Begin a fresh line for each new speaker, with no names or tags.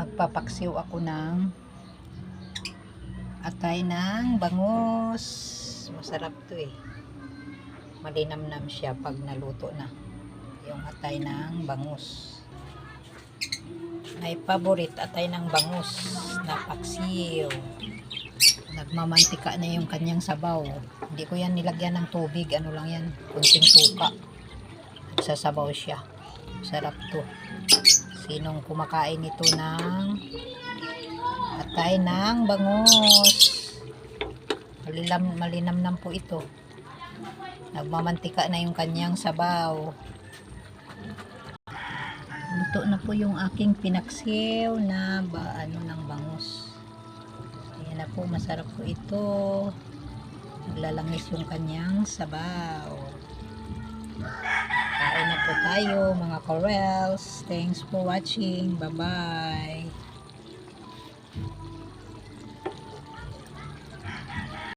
Magpapaksiw ako ng atay ng bangus. Masarap to eh. Malinamnam siya pag naluto na yung atay ng bangus. May paborit atay ng bangus na paksiw. Nagmamantika na yung kanyang sabaw. Hindi ko yan nilagyan ng tubig, ano lang yan, kunting suka. Sasabaw siya. Sarap to. Sinong kumakain ito ng atay ng bangus? Malinamnam po ito. Nagmamantika na yung kanyang sabaw. Luto na po yung aking pinaksiw na ng bangus. Ayan na po, masarap po ito. Naglalangis yung kanyang sabaw. Kain na po tayo mga corals. Thanks for watching. Bye bye.